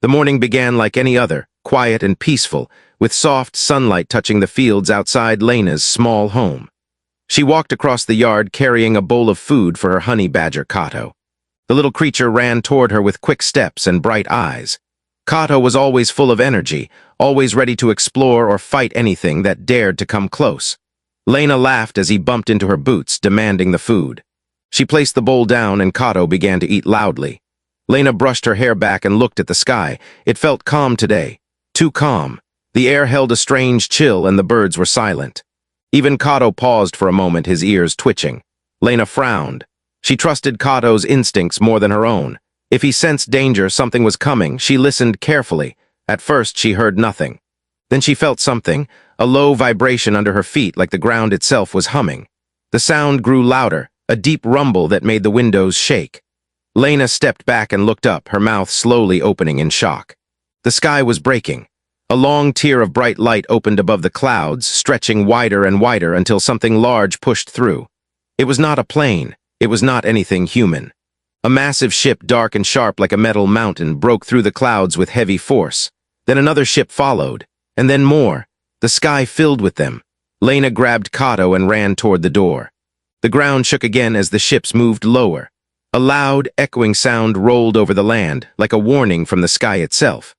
The morning began like any other, quiet and peaceful, with soft sunlight touching the fields outside Lena's small home. She walked across the yard carrying a bowl of food for her honey badger Kato. The little creature ran toward her with quick steps and bright eyes. Kato was always full of energy, always ready to explore or fight anything that dared to come close. Lena laughed as he bumped into her boots, demanding the food. She placed the bowl down and Kato began to eat loudly. Lena brushed her hair back and looked at the sky. It felt calm today. Too calm. The air held a strange chill and the birds were silent. Even Kato paused for a moment, his ears twitching. Lena frowned. She trusted Kato's instincts more than her own. If he sensed danger, something was coming. She listened carefully. At first, she heard nothing. Then she felt something, a low vibration under her feet like the ground itself was humming. The sound grew louder, a deep rumble that made the windows shake. Lena stepped back and looked up, her mouth slowly opening in shock. The sky was breaking. A long tier of bright light opened above the clouds, stretching wider and wider until something large pushed through. It was not a plane. It was not anything human. A massive ship, dark and sharp like a metal mountain, broke through the clouds with heavy force. Then another ship followed, and then more. The sky filled with them. Lena grabbed Kato and ran toward the door. The ground shook again as the ships moved lower. A loud, echoing sound rolled over the land, like a warning from the sky itself.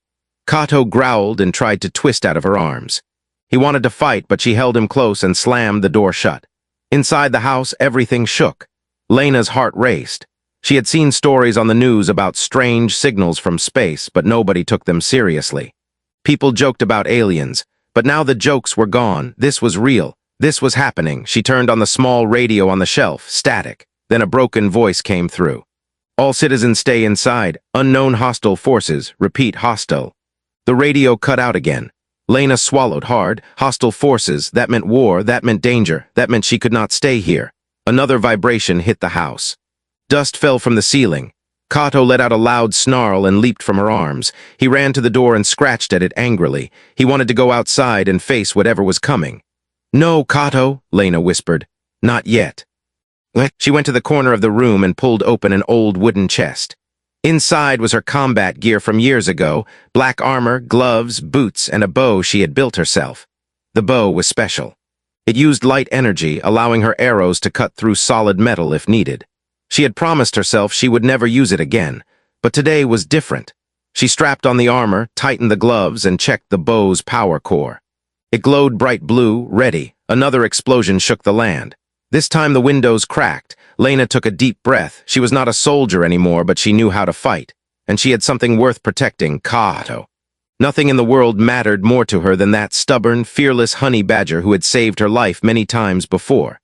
Kato growled and tried to twist out of her arms. He wanted to fight, but she held him close and slammed the door shut. Inside the house, everything shook. Lena's heart raced. She had seen stories on the news about strange signals from space, but nobody took them seriously. People joked about aliens, but now the jokes were gone. This was real. This was happening. She turned on the small radio on the shelf, static. Then a broken voice came through. All citizens stay inside. Unknown hostile forces. Repeat, hostile. The radio cut out again. Lena swallowed hard. Hostile forces. That meant war. That meant danger. That meant she could not stay here. Another vibration hit the house. Dust fell from the ceiling. Kato let out a loud snarl and leaped from her arms. He ran to the door and scratched at it angrily. He wanted to go outside and face whatever was coming. "No, Kato," Lena whispered. "Not yet." She went to the corner of the room and pulled open an old wooden chest. Inside was her combat gear from years ago, black armor, gloves, boots, and a bow she had built herself. The bow was special. It used light energy, allowing her arrows to cut through solid metal if needed. She had promised herself she would never use it again, but today was different. She strapped on the armor, tightened the gloves, and checked the bow's power core. It glowed bright blue, ready. Another explosion shook the land. This time the windows cracked. Lena took a deep breath. She was not a soldier anymore, but she knew how to fight. And she had something worth protecting, Kato. Nothing in the world mattered more to her than that stubborn, fearless honey badger who had saved her life many times before.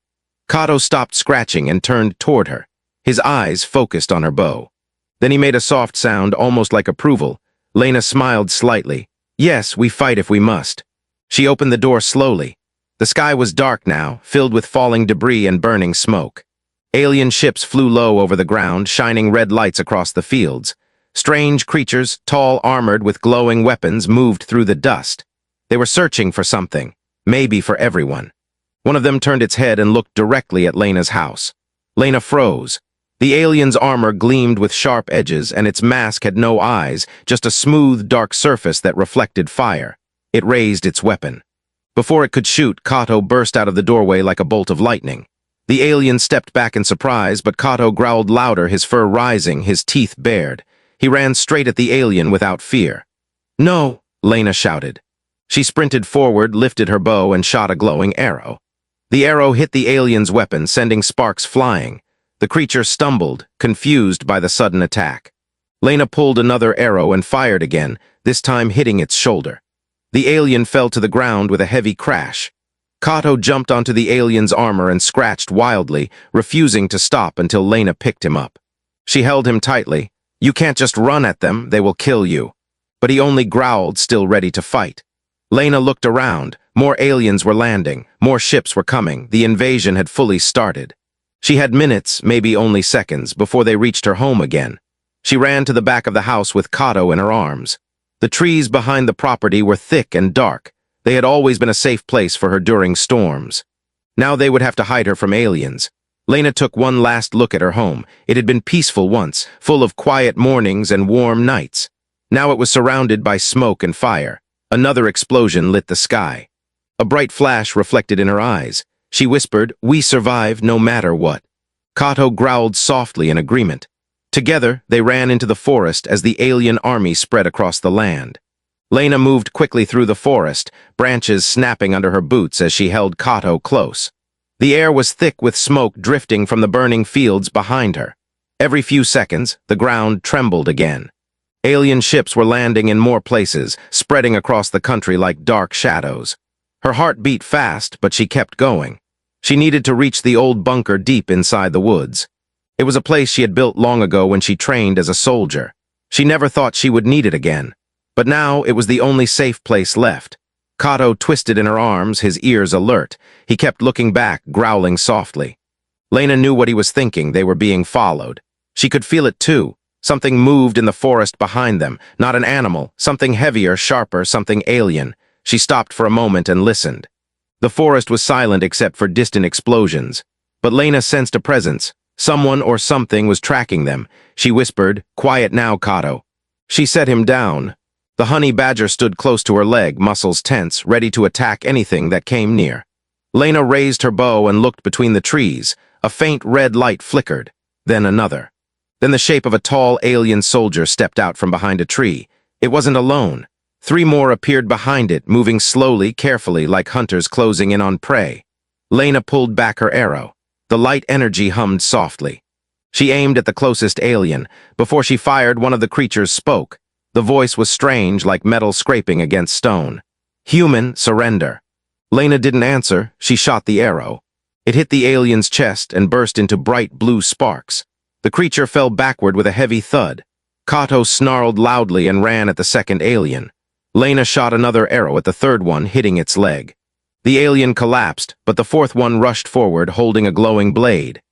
Kato stopped scratching and turned toward her, his eyes focused on her bow. Then he made a soft sound, almost like approval. Lena smiled slightly. "Yes, we fight if we must." She opened the door slowly. The sky was dark now, filled with falling debris and burning smoke. Alien ships flew low over the ground, shining red lights across the fields. Strange creatures, tall, armored with glowing weapons, moved through the dust. They were searching for something, maybe for everyone. One of them turned its head and looked directly at Lena's house. Lena froze. The alien's armor gleamed with sharp edges, and its mask had no eyes, just a smooth, dark surface that reflected fire. It raised its weapon. Before it could shoot, Kato burst out of the doorway like a bolt of lightning. The alien stepped back in surprise, but Kato growled louder, his fur rising, his teeth bared. He ran straight at the alien without fear. "No!" Lena shouted. She sprinted forward, lifted her bow, and shot a glowing arrow. The arrow hit the alien's weapon, sending sparks flying. The creature stumbled, confused by the sudden attack. Lena pulled another arrow and fired again, this time hitting its shoulder. The alien fell to the ground with a heavy crash. Kato jumped onto the alien's armor and scratched wildly, refusing to stop until Lena picked him up. She held him tightly. "You can't just run at them, they will kill you." But he only growled, still ready to fight. Lena looked around. More aliens were landing. More ships were coming. The invasion had fully started. She had minutes, maybe only seconds, before they reached her home again. She ran to the back of the house with Kato in her arms. The trees behind the property were thick and dark. They had always been a safe place for her during storms. Now they would have to hide her from aliens. Lena took one last look at her home. It had been peaceful once, full of quiet mornings and warm nights. Now it was surrounded by smoke and fire. Another explosion lit the sky. A bright flash reflected in her eyes. She whispered, "We survive no matter what." Kato growled softly in agreement. Together, they ran into the forest as the alien army spread across the land. Lena moved quickly through the forest, branches snapping under her boots as she held Kato close. The air was thick with smoke drifting from the burning fields behind her. Every few seconds, the ground trembled again. Alien ships were landing in more places, spreading across the country like dark shadows. Her heart beat fast, but she kept going. She needed to reach the old bunker deep inside the woods. It was a place she had built long ago when she trained as a soldier. She never thought she would need it again. But now it was the only safe place left. Kato twisted in her arms, his ears alert. He kept looking back, growling softly. Lena knew what he was thinking. They were being followed. She could feel it too. Something moved in the forest behind them. Not an animal, something heavier, sharper, something alien. She stopped for a moment and listened. The forest was silent except for distant explosions. But Lena sensed a presence. Someone or something was tracking them. She whispered, "Quiet now, Kato." She set him down. The honey badger stood close to her leg, muscles tense, ready to attack anything that came near. Lena raised her bow and looked between the trees. A faint red light flickered, then another. Then the shape of a tall alien soldier stepped out from behind a tree. It wasn't alone. 3 more appeared behind it, moving slowly, carefully, like hunters closing in on prey. Lena pulled back her arrow. The light energy hummed softly. She aimed at the closest alien. Before she fired, one of the creatures spoke. The voice was strange, like metal scraping against stone. "Human, surrender." Lena didn't answer. She shot the arrow. It hit the alien's chest and burst into bright blue sparks. The creature fell backward with a heavy thud. Kato snarled loudly and ran at the second alien. Lena shot another arrow at the third one, hitting its leg. The alien collapsed, but the fourth one rushed forward, holding a glowing blade.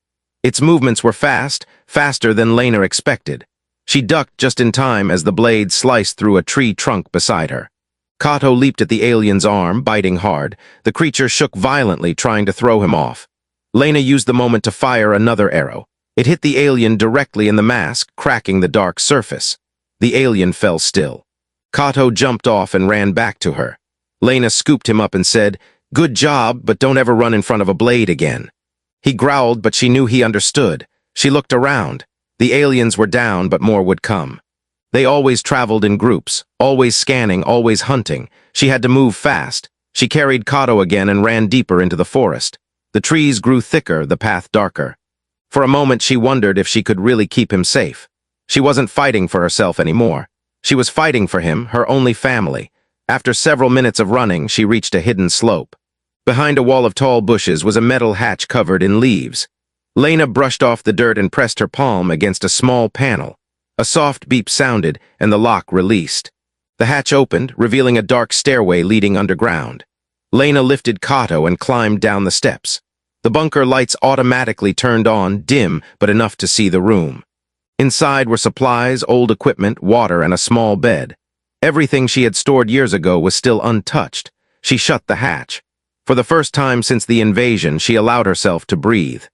Its movements were fast, faster than Lena expected. She ducked just in time as the blade sliced through a tree trunk beside her. Kato leaped at the alien's arm, biting hard. The creature shook violently, trying to throw him off. Lena used the moment to fire another arrow. It hit the alien directly in the mask, cracking the dark surface. The alien fell still. Kato jumped off and ran back to her. Lena scooped him up and said, "Good job, but don't ever run in front of a blade again." He growled, but she knew he understood. She looked around. The aliens were down, but more would come. They always traveled in groups, always scanning, always hunting. She had to move fast. She carried Kato again and ran deeper into the forest. The trees grew thicker, the path darker. For a moment she wondered if she could really keep him safe. She wasn't fighting for herself anymore. She was fighting for him, her only family. After several minutes of running, she reached a hidden slope. Behind a wall of tall bushes was a metal hatch covered in leaves. Lena brushed off the dirt and pressed her palm against a small panel. A soft beep sounded, and the lock released. The hatch opened, revealing a dark stairway leading underground. Lena lifted Kato and climbed down the steps. The bunker lights automatically turned on, dim, but enough to see the room. Inside were supplies, old equipment, water, and a small bed. Everything she had stored years ago was still untouched. She shut the hatch. For the first time since the invasion, she allowed herself to breathe.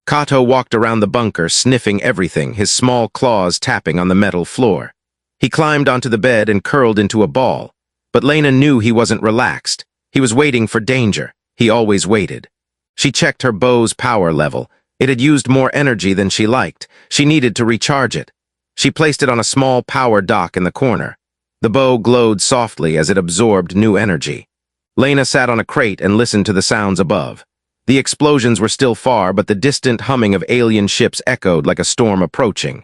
Kato walked around the bunker, sniffing everything, his small claws tapping on the metal floor. He climbed onto the bed and curled into a ball. But Lena knew he wasn't relaxed. He was waiting for danger. He always waited. She checked her bow's power level. It had used more energy than she liked. She needed to recharge it. She placed it on a small power dock in the corner. The bow glowed softly as it absorbed new energy. Lena sat on a crate and listened to the sounds above. The explosions were still far, but the distant humming of alien ships echoed like a storm approaching.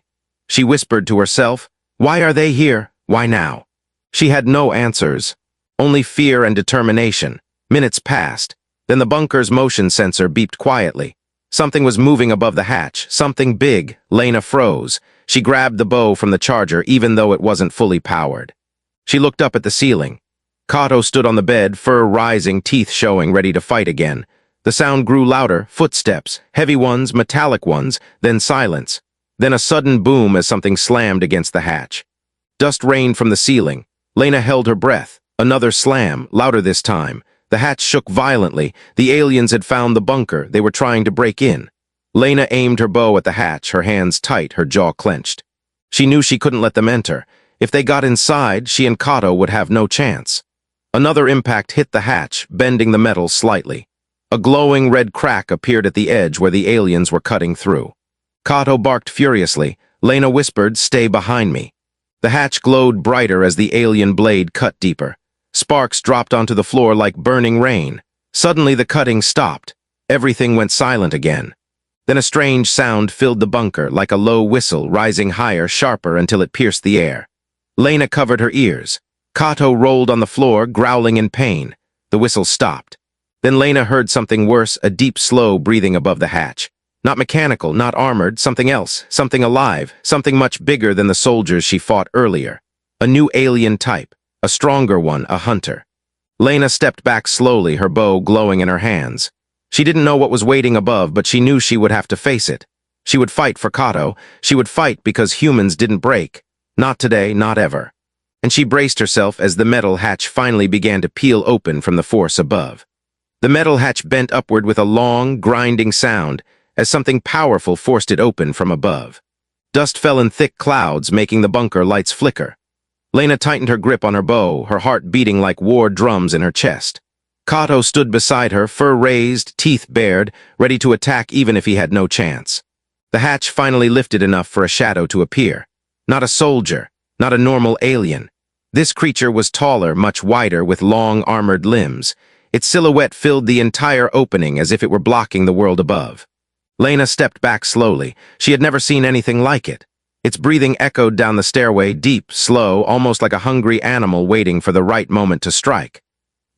She whispered to herself, "Why are they here? Why now?" She had no answers, only fear and determination. Minutes passed. Then the bunker's motion sensor beeped quietly. Something was moving above the hatch, something big. Lena froze. She grabbed the bow from the charger, even though it wasn't fully powered. She looked up at the ceiling. Kato stood on the bed, fur rising, teeth showing, ready to fight again. The sound grew louder, footsteps, heavy ones, metallic ones, then silence. Then a sudden boom as something slammed against the hatch. Dust rained from the ceiling. Lena held her breath. Another slam, louder this time. The hatch shook violently. The aliens had found the bunker. They were trying to break in. Lena aimed her bow at the hatch, her hands tight, her jaw clenched. She knew she couldn't let them enter. If they got inside, she and Kato would have no chance. Another impact hit the hatch, bending the metal slightly. A glowing red crack appeared at the edge where the aliens were cutting through. Kato barked furiously. Lena whispered, "Stay behind me." The hatch glowed brighter as the alien blade cut deeper. Sparks dropped onto the floor like burning rain. Suddenly the cutting stopped. Everything went silent again. Then a strange sound filled the bunker, like a low whistle, rising higher, sharper, until it pierced the air. Lena covered her ears. Kato rolled on the floor, growling in pain. The whistle stopped. Then Lena heard something worse, a deep, slow breathing above the hatch. Not mechanical, not armored, something else, something alive, something much bigger than the soldiers she fought earlier. A new alien type, a stronger one, a hunter. Lena stepped back slowly, her bow glowing in her hands. She didn't know what was waiting above, but she knew she would have to face it. She would fight for Kato. She would fight because humans didn't break. Not today, not ever. And she braced herself as the metal hatch finally began to peel open from the force above. The metal hatch bent upward with a long, grinding sound as something powerful forced it open from above. Dust fell in thick clouds, making the bunker lights flicker. Lena tightened her grip on her bow, her heart beating like war drums in her chest. Kato stood beside her, fur raised, teeth bared, ready to attack even if he had no chance. The hatch finally lifted enough for a shadow to appear. Not a soldier, not a normal alien. This creature was taller, much wider, with long, armored limbs. Its silhouette filled the entire opening as if it were blocking the world above. Lena stepped back slowly. She had never seen anything like it. Its breathing echoed down the stairway, deep, slow, almost like a hungry animal waiting for the right moment to strike.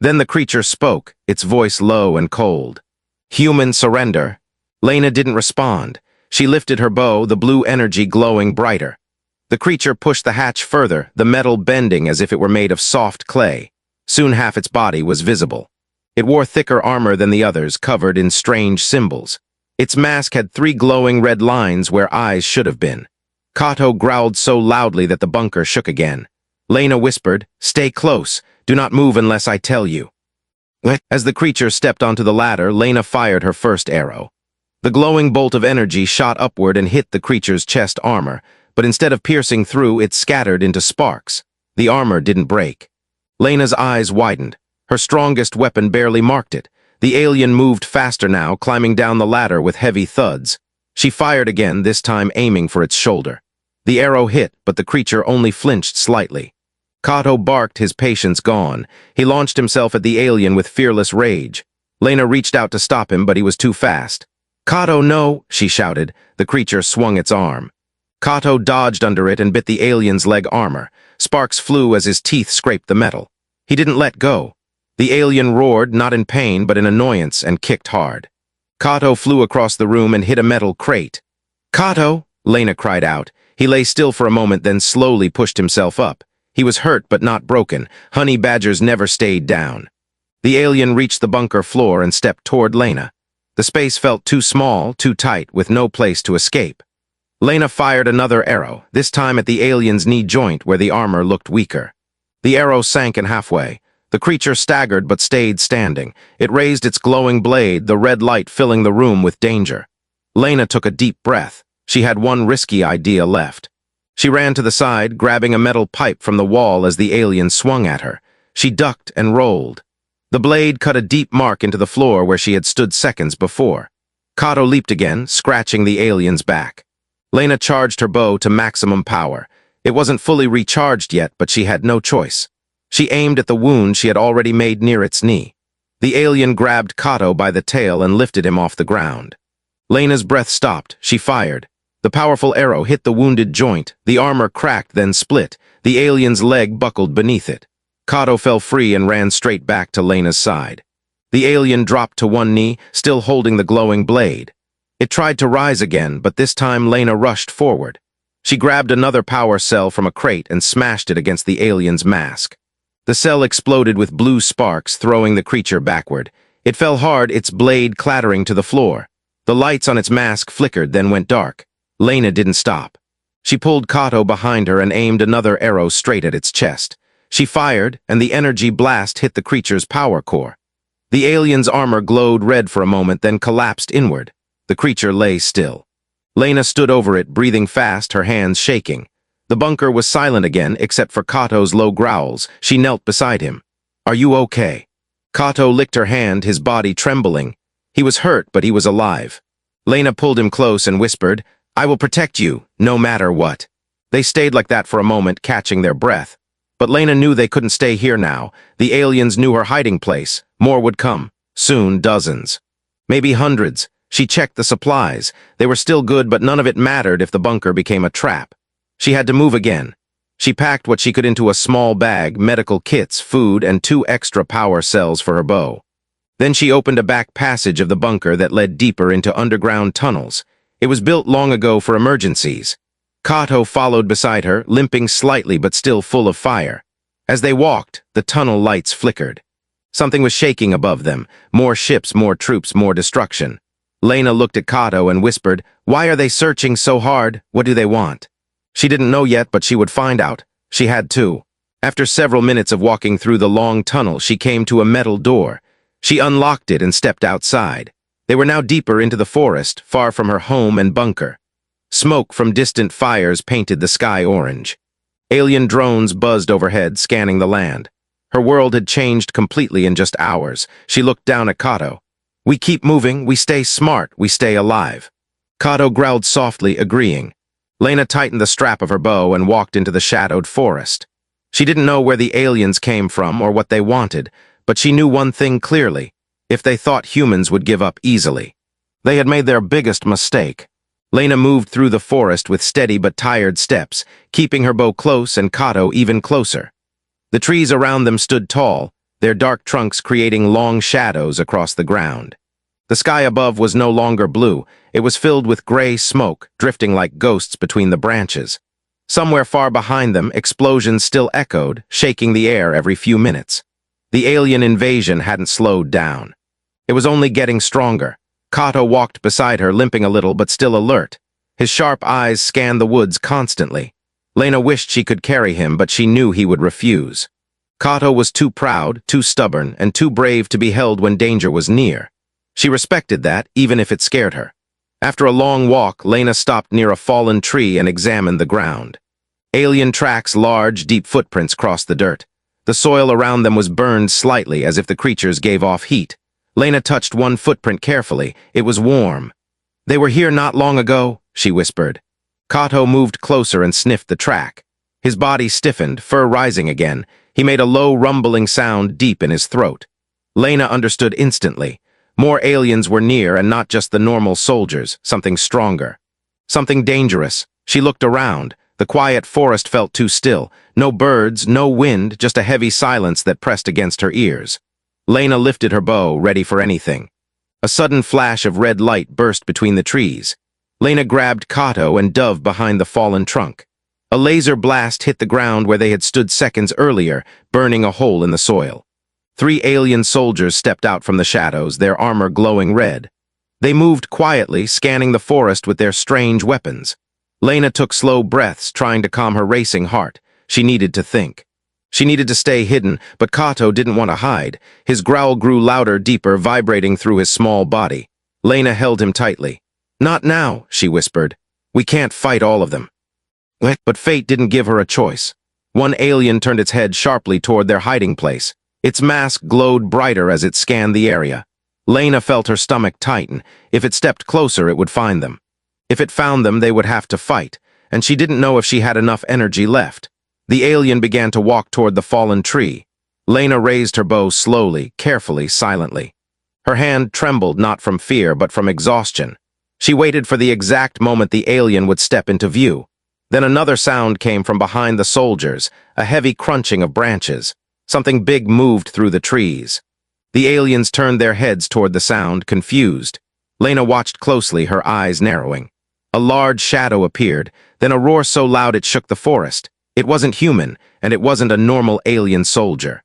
Then the creature spoke, its voice low and cold. "Human surrender." Lena didn't respond. She lifted her bow, the blue energy glowing brighter. The creature pushed the hatch further, the metal bending as if it were made of soft clay. Soon half its body was visible. It wore thicker armor than the others, covered in strange symbols. Its mask had 3 glowing red lines where eyes should have been. Kato growled so loudly that the bunker shook again. Lena whispered, "Stay close. Do not move unless I tell you." As the creature stepped onto the ladder, Lena fired her first arrow. The glowing bolt of energy shot upward and hit the creature's chest armor, but instead of piercing through, it scattered into sparks. The armor didn't break. Lena's eyes widened. Her strongest weapon barely marked it. The alien moved faster now, climbing down the ladder with heavy thuds. She fired again, this time aiming for its shoulder. The arrow hit, but the creature only flinched slightly. Kato barked, his patience gone. He launched himself at the alien with fearless rage. Lena reached out to stop him, but he was too fast. "Kato, no!" she shouted. The creature swung its arm. Kato dodged under it and bit the alien's leg armor. Sparks flew as his teeth scraped the metal. He didn't let go. The alien roared, not in pain but in annoyance, and kicked hard. Kato flew across the room and hit a metal crate. "Kato!" Lena cried out. He lay still for a moment, then slowly pushed himself up. He was hurt but not broken. Honey badgers never stayed down. The alien reached the bunker floor and stepped toward Lena. The space felt too small, too tight, with no place to escape. Lena fired another arrow, this time at the alien's knee joint where the armor looked weaker. The arrow sank in halfway. The creature staggered but stayed standing. It raised its glowing blade, the red light filling the room with danger. Lena took a deep breath. She had one risky idea left. She ran to the side, grabbing a metal pipe from the wall as the alien swung at her. She ducked and rolled. The blade cut a deep mark into the floor where she had stood seconds before. Kato leaped again, scratching the alien's back. Lena charged her bow to maximum power. It wasn't fully recharged yet, but she had no choice. She aimed at the wound she had already made near its knee. The alien grabbed Kato by the tail and lifted him off the ground. Lena's breath stopped. She fired. The powerful arrow hit the wounded joint. The armor cracked, then split. The alien's leg buckled beneath it. Kato fell free and ran straight back to Lena's side. The alien dropped to one knee, still holding the glowing blade. It tried to rise again, but this time Lena rushed forward. She grabbed another power cell from a crate and smashed it against the alien's mask. The cell exploded with blue sparks, throwing the creature backward. It fell hard, its blade clattering to the floor. The lights on its mask flickered, then went dark. Lena didn't stop. She pulled Kato behind her and aimed another arrow straight at its chest. She fired, and the energy blast hit the creature's power core. The alien's armor glowed red for a moment, then collapsed inward. The creature lay still. Lena stood over it, breathing fast, her hands shaking. The bunker was silent again, except for Kato's low growls. She knelt beside him. "Are you okay?" Kato licked her hand, his body trembling. He was hurt, but he was alive. Lena pulled him close and whispered, "I will protect you, no matter what." They stayed like that for a moment, catching their breath. But Lena knew they couldn't stay here now. The aliens knew her hiding place. More would come. Soon, dozens. Maybe hundreds. She checked the supplies. They were still good, but none of it mattered if the bunker became a trap. She had to move again. She packed what she could into a small bag, medical kits, food, and 2 extra power cells for her bow. Then she opened a back passage of the bunker that led deeper into underground tunnels. It was built long ago for emergencies. Kato followed beside her, limping slightly but still full of fire. As they walked, the tunnel lights flickered. Something was shaking above them. More ships, more troops, more destruction. Lena looked at Kato and whispered, "Why are they searching so hard? What do they want?" She didn't know yet, but she would find out. She had to. After several minutes of walking through the long tunnel, she came to a metal door. She unlocked it and stepped outside. They were now deeper into the forest, far from her home and bunker. Smoke from distant fires painted the sky orange. Alien drones buzzed overhead, scanning the land. Her world had changed completely in just hours. She looked down at Kato. "We keep moving, we stay smart, we stay alive." Kato growled softly, agreeing. Lena tightened the strap of her bow and walked into the shadowed forest. She didn't know where the aliens came from or what they wanted, but she knew one thing clearly: if they thought humans would give up easily. They had made their biggest mistake. Lena moved through the forest with steady but tired steps, keeping her bow close and Kato even closer. The trees around them stood tall, their dark trunks creating long shadows across the ground. The sky above was no longer blue. It was filled with gray smoke, drifting like ghosts between the branches. Somewhere far behind them, explosions still echoed, shaking the air every few minutes. The alien invasion hadn't slowed down. It was only getting stronger. Kato walked beside her, limping a little but still alert. His sharp eyes scanned the woods constantly. Lena wished she could carry him, but she knew he would refuse. Kato was too proud, too stubborn, and too brave to be held when danger was near. She respected that, even if it scared her. After a long walk, Lena stopped near a fallen tree and examined the ground. Alien tracks, large, deep footprints crossed the dirt. The soil around them was burned slightly, as if the creatures gave off heat. Lena touched one footprint carefully. It was warm. "They were here not long ago," she whispered. Kato moved closer and sniffed the track. His body stiffened, fur rising again. He made a low, rumbling sound deep in his throat. Lena understood instantly. More aliens were near, and not just the normal soldiers, something stronger. Something dangerous. She looked around. The quiet forest felt too still. No birds, no wind, just a heavy silence that pressed against her ears. Lena lifted her bow, ready for anything. A sudden flash of red light burst between the trees. Lena grabbed Kato and dove behind the fallen trunk. A laser blast hit the ground where they had stood seconds earlier, burning a hole in the soil. 3 alien soldiers stepped out from the shadows, their armor glowing red. They moved quietly, scanning the forest with their strange weapons. Lena took slow breaths, trying to calm her racing heart. She needed to think. She needed to stay hidden, but Kato didn't want to hide. His growl grew louder, deeper, vibrating through his small body. Lena held him tightly. "Not now," she whispered. "We can't fight all of them." But fate didn't give her a choice. One alien turned its head sharply toward their hiding place. Its mask glowed brighter as it scanned the area. Lena felt her stomach tighten. If it stepped closer, it would find them. If it found them, they would have to fight, and she didn't know if she had enough energy left. The alien began to walk toward the fallen tree. Lena raised her bow slowly, carefully, silently. Her hand trembled not from fear, but from exhaustion. She waited for the exact moment the alien would step into view. Then another sound came from behind the soldiers, a heavy crunching of branches. Something big moved through the trees. The aliens turned their heads toward the sound, confused. Lena watched closely, her eyes narrowing. A large shadow appeared, then a roar so loud it shook the forest. It wasn't human, and it wasn't a normal alien soldier.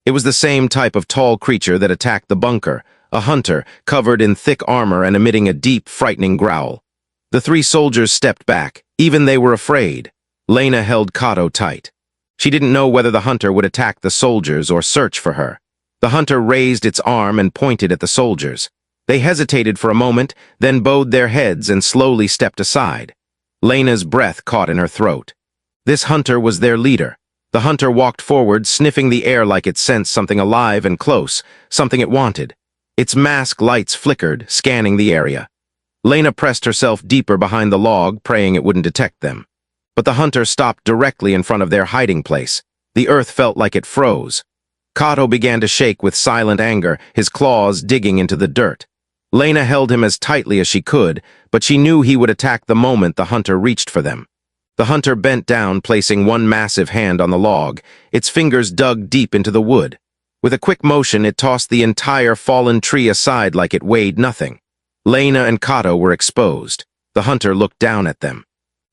It was the same type of tall creature that attacked the bunker, a hunter, covered in thick armor and emitting a deep, frightening growl. The 3 soldiers stepped back. Even they were afraid. Lena held Kato tight. She didn't know whether the hunter would attack the soldiers or search for her. The hunter raised its arm and pointed at the soldiers. They hesitated for a moment, then bowed their heads and slowly stepped aside. Lena's breath caught in her throat. This hunter was their leader. The hunter walked forward, sniffing the air like it sensed something alive and close, something it wanted. Its mask lights flickered, scanning the area. Lena pressed herself deeper behind the log, praying it wouldn't detect them. But the hunter stopped directly in front of their hiding place. The earth felt like it froze. Kato began to shake with silent anger, his claws digging into the dirt. Lena held him as tightly as she could, but she knew he would attack the moment the hunter reached for them. The hunter bent down, placing one massive hand on the log. Its fingers dug deep into the wood. With a quick motion, it tossed the entire fallen tree aside like it weighed nothing. Lena and Kato were exposed. The hunter looked down at them.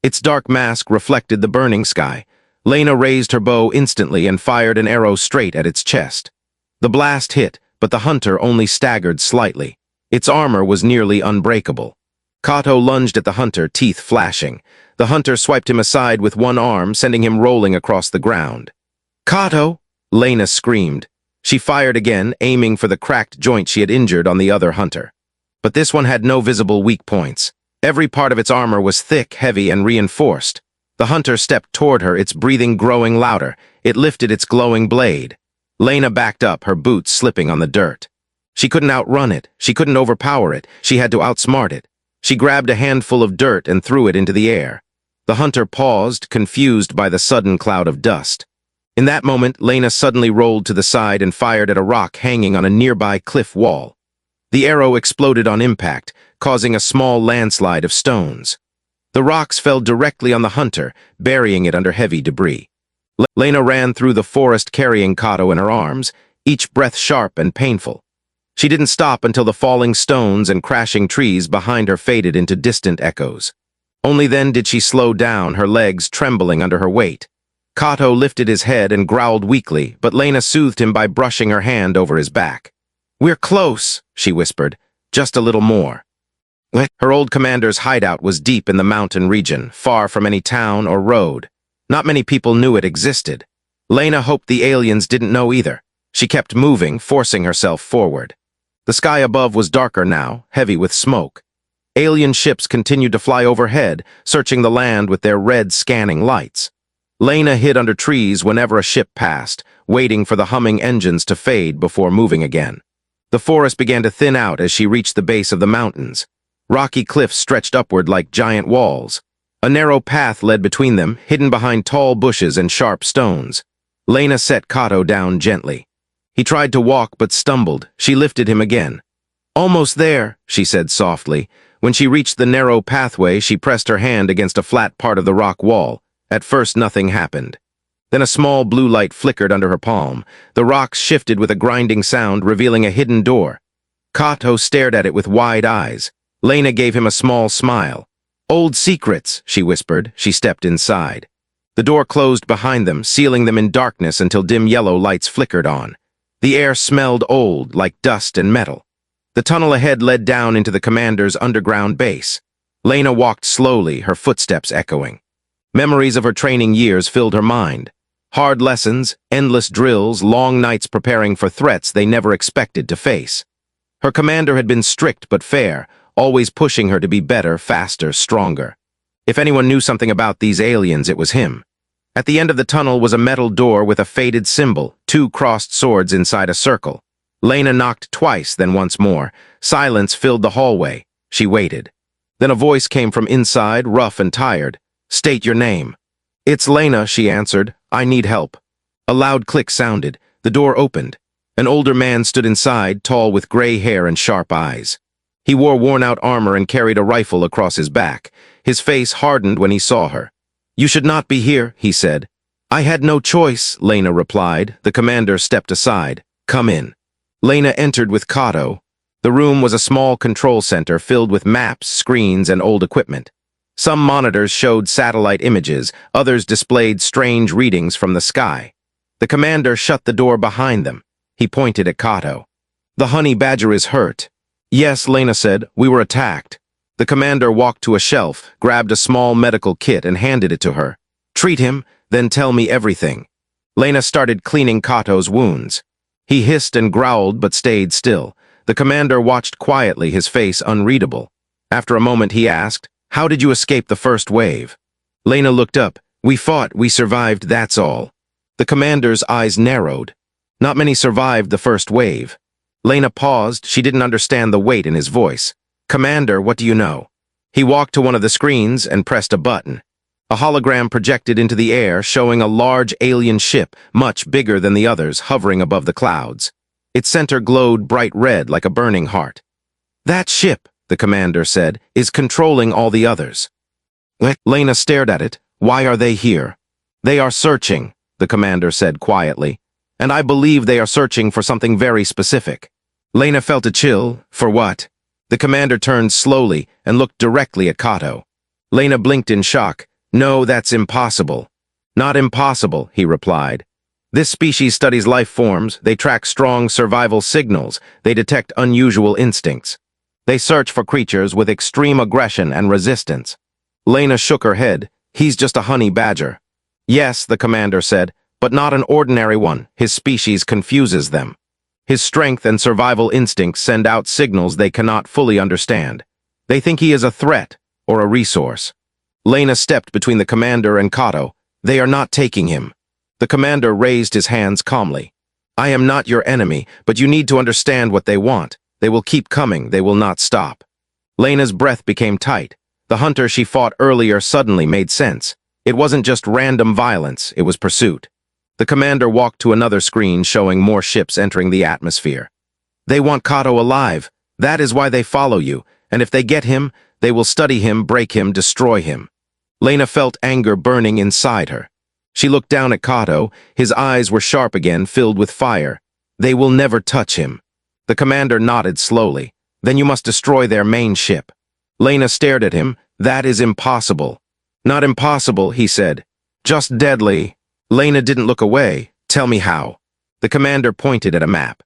Its dark mask reflected the burning sky. Lena raised her bow instantly and fired an arrow straight at its chest. The blast hit, but the hunter only staggered slightly. Its armor was nearly unbreakable. Kato lunged at the hunter, teeth flashing. The hunter swiped him aside with one arm, sending him rolling across the ground. "Kato!" Lena screamed. She fired again, aiming for the cracked joint she had injured on the other hunter. But this one had no visible weak points. Every part of its armor was thick, heavy, and reinforced. The hunter stepped toward her, its breathing growing louder. It lifted its glowing blade. Lena backed up, her boots slipping on the dirt. She couldn't outrun it. She couldn't overpower it. She had to outsmart it. She grabbed a handful of dirt and threw it into the air. The hunter paused, confused by the sudden cloud of dust. In that moment, Lena suddenly rolled to the side and fired at a rock hanging on a nearby cliff wall. The arrow exploded on impact, causing a small landslide of stones. The rocks fell directly on the hunter, burying it under heavy debris. Lena ran through the forest carrying Kato in her arms, each breath sharp and painful. She didn't stop until the falling stones and crashing trees behind her faded into distant echoes. Only then did she slow down, her legs trembling under her weight. Kato lifted his head and growled weakly, but Lena soothed him by brushing her hand over his back. "We're close," she whispered. "Just a little more." Her old commander's hideout was deep in the mountain region, far from any town or road. Not many people knew it existed. Lena hoped the aliens didn't know either. She kept moving, forcing herself forward. The sky above was darker now, heavy with smoke. Alien ships continued to fly overhead, searching the land with their red scanning lights. Lena hid under trees whenever a ship passed, waiting for the humming engines to fade before moving again. The forest began to thin out as she reached the base of the mountains. Rocky cliffs stretched upward like giant walls. A narrow path led between them, hidden behind tall bushes and sharp stones. Lena set Kato down gently. He tried to walk but stumbled. She lifted him again. "Almost there," she said softly. When she reached the narrow pathway, she pressed her hand against a flat part of the rock wall. At first, nothing happened. Then a small blue light flickered under her palm. The rocks shifted with a grinding sound, revealing a hidden door. Kato stared at it with wide eyes. Lena gave him a small smile. "Old secrets," she whispered. She stepped inside. The door closed behind them, sealing them in darkness until dim yellow lights flickered on. The air smelled old, like dust and metal. The tunnel ahead led down into the commander's underground base. Lena walked slowly, her footsteps echoing. Memories of her training years filled her mind. Hard lessons, endless drills, long nights preparing for threats they never expected to face. Her commander had been strict but fair, always pushing her to be better, faster, stronger. If anyone knew something about these aliens, it was him. At the end of the tunnel was a metal door with a faded symbol, 2 crossed swords inside a circle. Lena knocked twice, then once more. Silence filled the hallway. She waited. Then a voice came from inside, rough and tired. "State your name." "It's Lena," she answered. "I need help." A loud click sounded. The door opened. An older man stood inside, tall with gray hair and sharp eyes. He wore worn-out armor and carried a rifle across his back. His face hardened when he saw her. "You should not be here," he said. "I had no choice," Lena replied. The commander stepped aside. "Come in." Lena entered with Kato. The room was a small control center filled with maps, screens, and old equipment. Some monitors showed satellite images, others displayed strange readings from the sky. The commander shut the door behind them. He pointed at Kato. "The honey badger is hurt." "Yes," Lena said. "We were attacked." The commander walked to a shelf, grabbed a small medical kit, and handed it to her. "Treat him, then tell me everything." Lena started cleaning Kato's wounds. He hissed and growled but stayed still. The commander watched quietly, his face unreadable. After a moment he asked, "How did you escape the first wave?" Lena looked up. We fought, we survived, that's all. The commander's eyes narrowed. Not many survived the first wave. Lena paused. She didn't understand the weight in his voice. Commander, what do you know? He walked to one of the screens and pressed a button. A hologram projected into the air, showing a large alien ship, much bigger than the others, hovering above the clouds. Its center glowed bright red like a burning heart. That ship, the commander said, is controlling all the others. Lena stared at it. Why are they here? They are searching, the commander said quietly. And I believe they are searching for something very specific. Lena felt a chill. For what? The commander turned slowly and looked directly at Kato. Lena blinked in shock. No, that's impossible. Not impossible, he replied. This species studies life forms. They track strong survival signals. They detect unusual instincts. They search for creatures with extreme aggression and resistance. Lena shook her head. He's just a honey badger. Yes, the commander said, but not an ordinary one. His species confuses them. His strength and survival instincts send out signals they cannot fully understand. They think he is a threat or a resource. Lena stepped between the commander and Kato. They are not taking him. The commander raised his hands calmly. I am not your enemy, but you need to understand what they want. They will keep coming. They will not stop. Lena's breath became tight. The hunter she fought earlier suddenly made sense. It wasn't just random violence, it was pursuit. The commander walked to another screen showing more ships entering the atmosphere. They want Kato alive. That is why they follow you, and if they get him, they will study him, break him, destroy him. Lena felt anger burning inside her. She looked down at Kato. His eyes were sharp again, filled with fire. They will never touch him. The commander nodded slowly. Then you must destroy their main ship. Lena stared at him. That is impossible. Not impossible, he said. Just deadly. Lena didn't look away. Tell me how. The commander pointed at a map.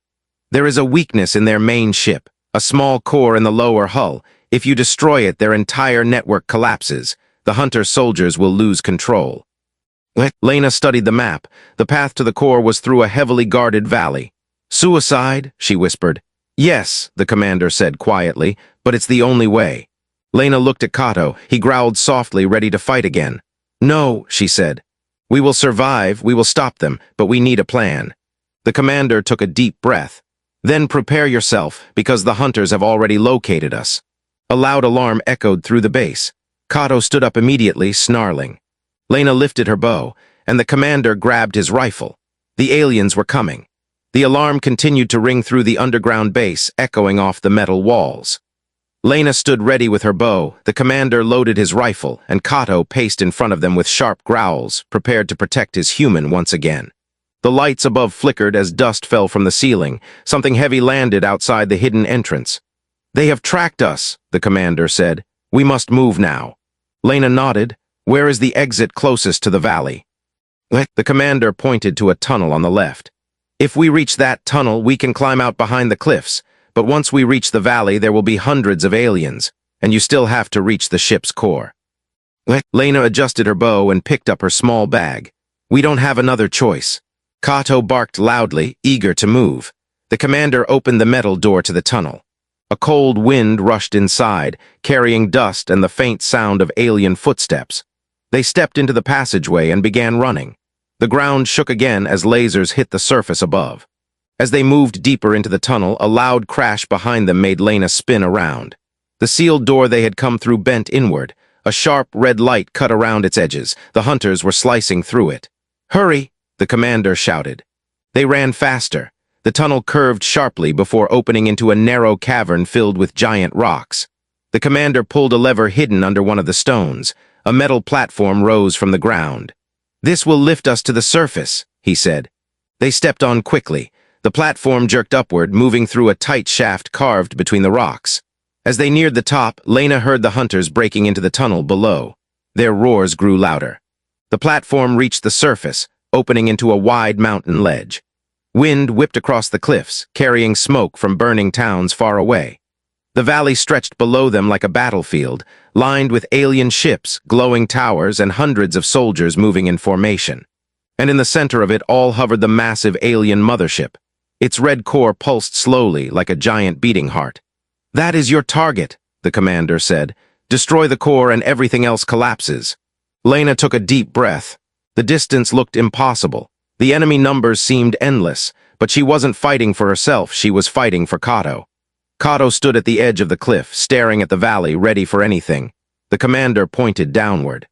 There is a weakness in their main ship, a small core in the lower hull. If you destroy it, their entire network collapses. The hunter soldiers will lose control. Lena studied the map. The path to the core was through a heavily guarded valley. Suicide, she whispered. Yes, the commander said quietly, but it's the only way. Lena looked at Kato. He growled softly, ready to fight again. No, she said. We will survive, we will stop them, but we need a plan. The commander took a deep breath. Then prepare yourself, because the hunters have already located us. A loud alarm echoed through the base. Kato stood up immediately, snarling. Lena lifted her bow, and the commander grabbed his rifle. The aliens were coming. The alarm continued to ring through the underground base, echoing off the metal walls. Lena stood ready with her bow. The commander loaded his rifle, and Kato paced in front of them with sharp growls, prepared to protect his human once again. The lights above flickered as dust fell from the ceiling. Something heavy landed outside the hidden entrance. They have tracked us, the commander said. We must move now. Lena nodded. Where is the exit closest to the valley? The commander pointed to a tunnel on the left. If we reach that tunnel, we can climb out behind the cliffs. But once we reach the valley, there will be hundreds of aliens, and you still have to reach the ship's core. Lena adjusted her bow and picked up her small bag. We don't have another choice. Kato barked loudly, eager to move. The commander opened the metal door to the tunnel. A cold wind rushed inside, carrying dust and the faint sound of alien footsteps. They stepped into the passageway and began running. The ground shook again as lasers hit the surface above. As they moved deeper into the tunnel, a loud crash behind them made Lena spin around. The sealed door they had come through bent inward. A sharp red light cut around its edges. The hunters were slicing through it. Hurry! The commander shouted. They ran faster. The tunnel curved sharply before opening into a narrow cavern filled with giant rocks. The commander pulled a lever hidden under one of the stones. A metal platform rose from the ground. This will lift us to the surface, he said. They stepped on quickly. The platform jerked upward, moving through a tight shaft carved between the rocks. As they neared the top, Lena heard the hunters breaking into the tunnel below. Their roars grew louder. The platform reached the surface, opening into a wide mountain ledge. Wind whipped across the cliffs, carrying smoke from burning towns far away. The valley stretched below them like a battlefield, lined with alien ships, glowing towers, and hundreds of soldiers moving in formation. And in the center of it all hovered the massive alien mothership. Its red core pulsed slowly, like a giant beating heart. That is your target, the commander said. Destroy the core and everything else collapses. Lena took a deep breath. The distance looked impossible. The enemy numbers seemed endless, but she wasn't fighting for herself, she was fighting for Kato. Kato stood at the edge of the cliff, staring at the valley, ready for anything. The commander pointed downward.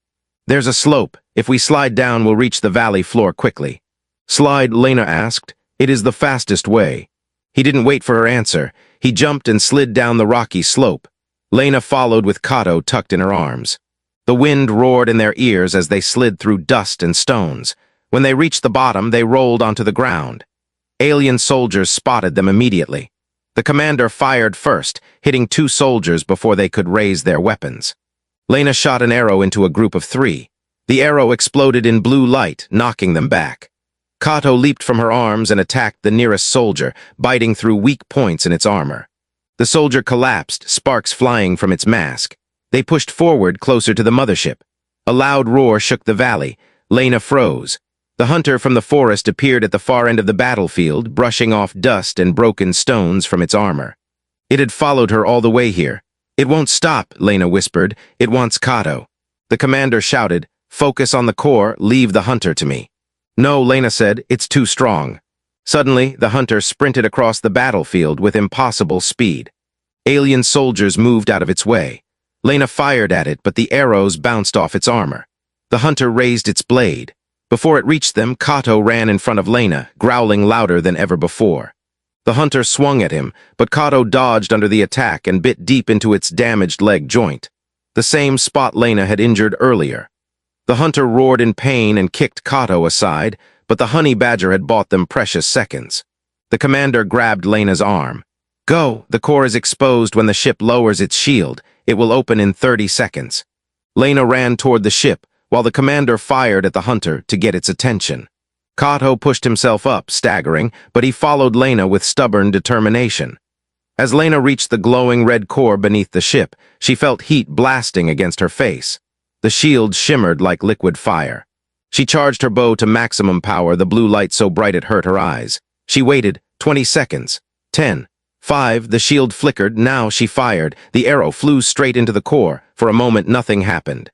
"There's a slope. If we slide down, we'll reach the valley floor quickly." "Slide?" Lena asked. "It is the fastest way." He didn't wait for her answer. He jumped and slid down the rocky slope. Lena followed with Kato tucked in her arms. The wind roared in their ears as they slid through dust and stones. When they reached the bottom, they rolled onto the ground. Alien soldiers spotted them immediately. The commander fired first, hitting 2 soldiers before they could raise their weapons. Lena shot an arrow into a group of 3. The arrow exploded in blue light, knocking them back. Kato leaped from her arms and attacked the nearest soldier, biting through weak points in its armor. The soldier collapsed, sparks flying from its mask. They pushed forward closer to the mothership. A loud roar shook the valley. Lena froze. The hunter from the forest appeared at the far end of the battlefield, brushing off dust and broken stones from its armor. It had followed her all the way here. "It won't stop," Lena whispered. "It wants Kato." The commander shouted, "Focus on the core, leave the hunter to me." "No," Lena said, "it's too strong." Suddenly, the hunter sprinted across the battlefield with impossible speed. Alien soldiers moved out of its way. Lena fired at it, but the arrows bounced off its armor. The hunter raised its blade. Before it reached them, Kato ran in front of Lena, growling louder than ever before. The hunter swung at him, but Kato dodged under the attack and bit deep into its damaged leg joint, the same spot Lena had injured earlier. The hunter roared in pain and kicked Kato aside, but the honey badger had bought them precious seconds. The commander grabbed Lena's arm. "Go, the core is exposed when the ship lowers its shield. It will open in 30 seconds. Lena ran toward the ship, while the commander fired at the hunter to get its attention. Kato pushed himself up, staggering, but he followed Lena with stubborn determination. As Lena reached the glowing red core beneath the ship, she felt heat blasting against her face. The shield shimmered like liquid fire. She charged her bow to maximum power, the blue light so bright it hurt her eyes. She waited 20 seconds. 10. 5. The shield flickered. Now she fired. The arrow flew straight into the core. For a moment, nothing happened.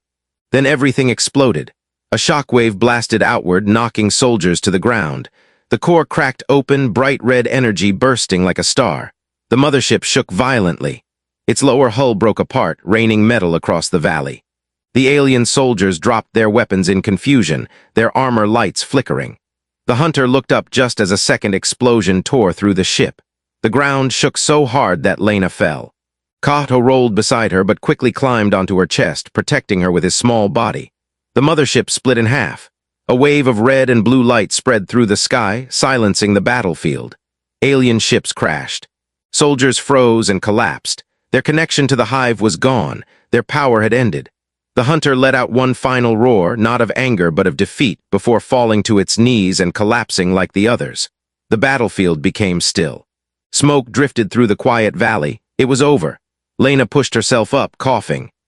Then everything exploded. A shockwave blasted outward, knocking soldiers to the ground. The core cracked open, bright red energy bursting like a star. The mothership shook violently. Its lower hull broke apart, raining metal across the valley. The alien soldiers dropped their weapons in confusion, their armor lights flickering. The hunter looked up just as a second explosion tore through the ship. The ground shook so hard that Lena fell. Kato rolled beside her but quickly climbed onto her chest, protecting her with his small body. The mothership split in half. A wave of red and blue light spread through the sky, silencing the battlefield. Alien ships crashed. Soldiers froze and collapsed. Their connection to the hive was gone. Their power had ended. The hunter let out one final roar, not of anger but of defeat, before falling to its knees and collapsing like the others. The battlefield became still. Smoke drifted through the quiet valley. It was over. Lena pushed herself up, coughing.